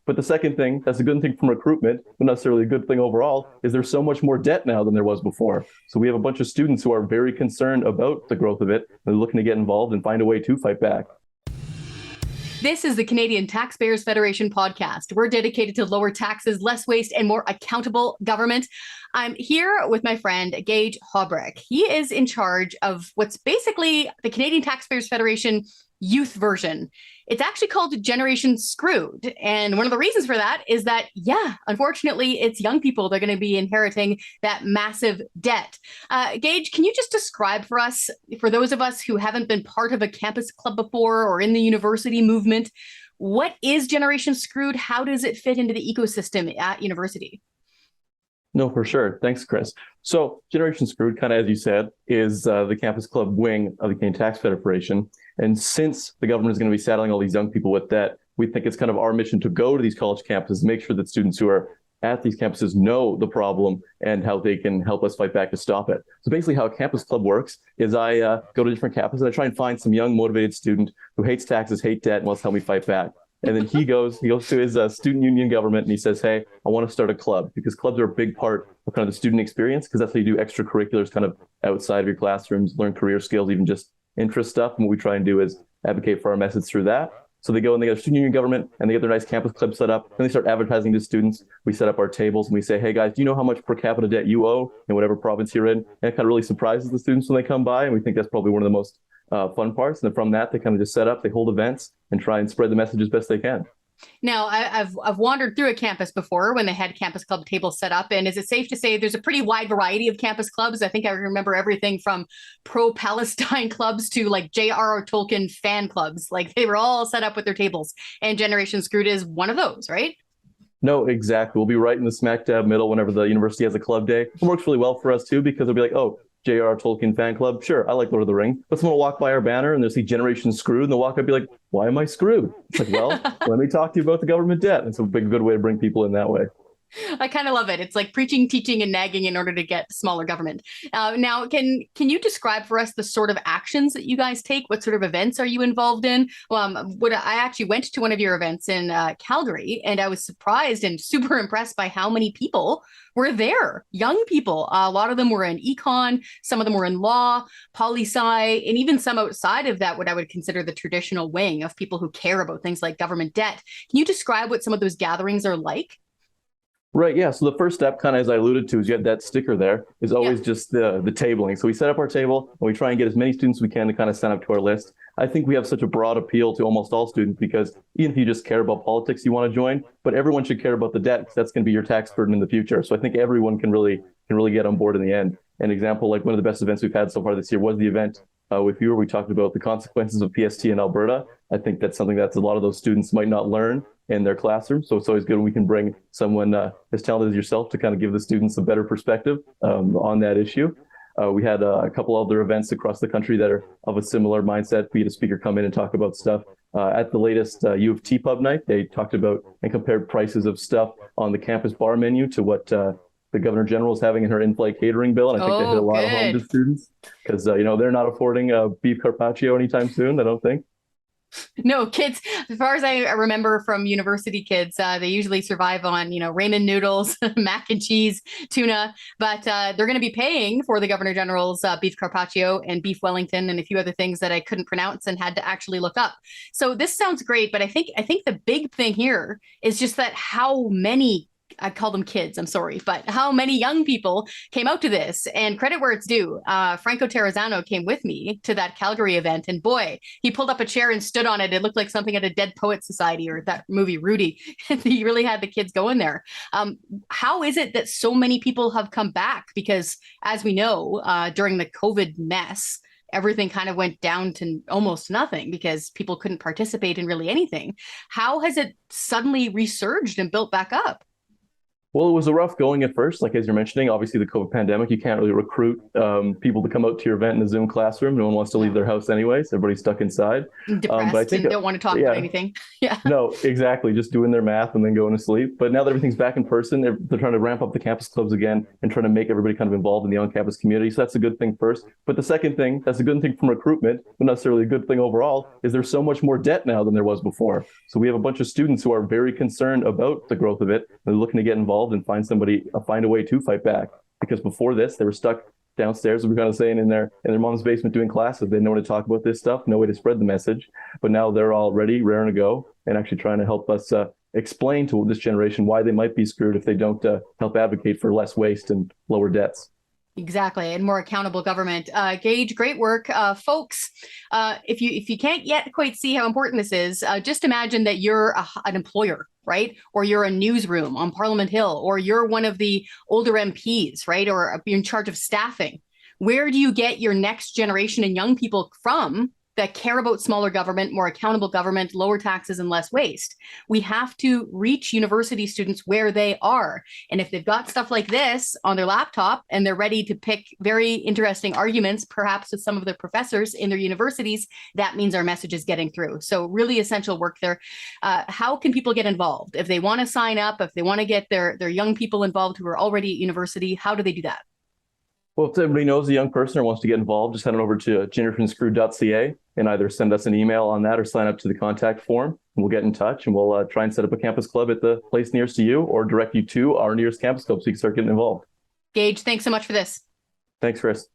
But the second thing, that's a good thing from recruitment, but not necessarily a good thing overall, is there's so much more debt now than there was before. So we have a bunch of students who are very concerned about the growth of it. They're looking to get involved and find a way to fight back. This is the Canadian Taxpayers Federation podcast. We're dedicated to lower taxes, less waste, and more accountable government. I'm here with my friend, Gage Hobrecht. He is in charge of what's basically the Canadian Taxpayers Federation youth version. It's actually called Generations Screwed. And one of the reasons for that is that, unfortunately, it's young people that are going to be inheriting that massive debt. Gage, can you just describe for us, for those of us who haven't been part of a campus club before or in the university movement, what is Generations Screwed? How does it fit into the ecosystem at university? No, for sure. Thanks, Chris. So Generation Screwed, kind of as you said, is the campus club wing of the Canadian Tax Federation. And since the government is going to be saddling all these young people with debt, we think it's kind of our mission to go to these college campuses, make sure that students who are at these campuses know the problem and how they can help us fight back to stop it. So basically how a campus club works is I go to different campuses and I try and find some young motivated student who hates taxes, hates debt, and wants to help me fight back. And then he goes to his student union government and he says, hey, I want to start a club, because clubs are a big part of kind of the student experience, because that's how you do extracurriculars kind of outside of your classrooms, learn career skills, even just interest stuff. And what we try and do is advocate for our message through that. So they go and they get a student union government and they get their nice campus club set up, and they start advertising to students. We set up our tables and we say, hey guys, do you know how much per capita debt you owe in whatever province you're in? And it kind of really surprises the students when they come by. And we think that's probably one of the most fun parts. And then from that, they kind of just set up, they hold events and try and spread the message as best they can. Now, I've wandered through a campus before when they had campus club tables set up. And is it safe to say there's a pretty wide variety of campus clubs? I think I remember everything from pro-Palestine clubs to like J.R.R. Tolkien fan clubs. Like they were all set up with their tables. And Generation Screwed is one of those, right? No, exactly. We'll be right in the smack dab middle whenever the university has a club day. It works really well for us too, because they'll be like, oh, J.R.R. Tolkien fan club. Sure, I like Lord of the Rings. But someone will walk by our banner and they'll see Generation Screwed, and they'll walk up and be like, why am I screwed? It's like, well, let me talk to you about the government debt. It's a good way to bring people in that way. I kind of love it. It's like preaching, teaching, and nagging in order to get smaller government. Now, can you describe for us the sort of actions that you guys take? What sort of events are you involved in? I actually went to one of your events in Calgary, and I was surprised and super impressed by how many people were there. Young people. A lot of them were in econ. Some of them were in law, poli-sci, and even some outside of that, what I would consider the traditional wing of people who care about things like government debt. Can you describe what some of those gatherings are like? Right, yeah. So the first step, kind of as I alluded to, is you have that sticker there, is always just the tabling. So we set up our table and we try and get as many students as we can to kind of sign up to our list. I think we have such a broad appeal to almost all students, because even if you just care about politics, you want to join, but everyone should care about the debt, because that's going to be your tax burden in the future. So I think everyone can really get on board in the end. An example, like one of the best events we've had so far this year was the event with you, where we talked about the consequences of PST in Alberta. I think that's something that a lot of those students might not learn in their classroom. So it's always good when we can bring someone as talented as yourself to kind of give the students a better perspective on that issue. We had a couple other events across the country that are of a similar mindset. We had a speaker come in and talk about stuff. At the latest U of T pub night, they talked about and compared prices of stuff on the campus bar menu to what the Governor General is having in her in-flight catering bill. And I think they hit a lot of home to students, because they're not affording beef carpaccio anytime soon, I don't think. No, kids, as far as I remember from university kids, they usually survive on, ramen noodles, mac and cheese, tuna, but they're going to be paying for the Governor General's beef carpaccio and beef Wellington and a few other things that I couldn't pronounce and had to actually look up. So this sounds great, but I think the big thing here is just that how many, I call them kids, I'm sorry, but how many young people came out to this, and credit where it's due. Franco Terrazzano came with me to that Calgary event, and boy, he pulled up a chair and stood on it. It looked like something at a Dead Poets Society or that movie Rudy. He really had the kids going there. How is it that so many people have come back? Because as we know, during the COVID mess, everything kind of went down to almost nothing because people couldn't participate in really anything. How has it suddenly resurged and built back up? Well, it was a rough going at first, like as you're mentioning. Obviously, the COVID pandemic, you can't really recruit people to come out to your event in a Zoom classroom. No one wants to leave No. their house anyways. Everybody's stuck inside. But I Depressed think, and don't want to talk about yeah, anything. Yeah. no, exactly. Just doing their math and then going to sleep. But now that everything's back in person, they're trying to ramp up the campus clubs again and trying to make everybody kind of involved in the on-campus community. So that's a good thing first. But the second thing, that's a good thing from recruitment, but not necessarily a good thing overall, is there's so much more debt now than there was before. So we have a bunch of students who are very concerned about the growth of it. They're looking to get involved and find a way to fight back. Because before this, they were stuck downstairs, as we're kind of saying, in their mom's basement doing classes. They didn't know how to talk about this stuff, no way to spread the message. But now they're all ready, raring to go, and actually trying to help us explain to this generation why they might be screwed if they don't help advocate for less waste and lower debts. Exactly, and more accountable government. Gage, great work, folks. If you can't yet quite see how important this is, just imagine that you're an employer, right? Or you're a newsroom on Parliament Hill, or you're one of the older MPs, right? Or you're in charge of staffing. Where do you get your next generation and young people from that care about smaller government, more accountable government, lower taxes, and less waste? We have to reach university students where they are. And if they've got stuff like this on their laptop and they're ready to pick very interesting arguments, perhaps with some of the professors in their universities, that means our message is getting through. So really essential work there. How can people get involved? If they want to sign up, if they want to get their young people involved who are already at university, how do they do that? Well, if anybody knows a young person or wants to get involved, just head on over to generationscrewed.ca and either send us an email on that or sign up to the contact form. And we'll get in touch and we'll try and set up a campus club at the place nearest to you or direct you to our nearest campus club so you can start getting involved. Gage, thanks so much for this. Thanks, Chris.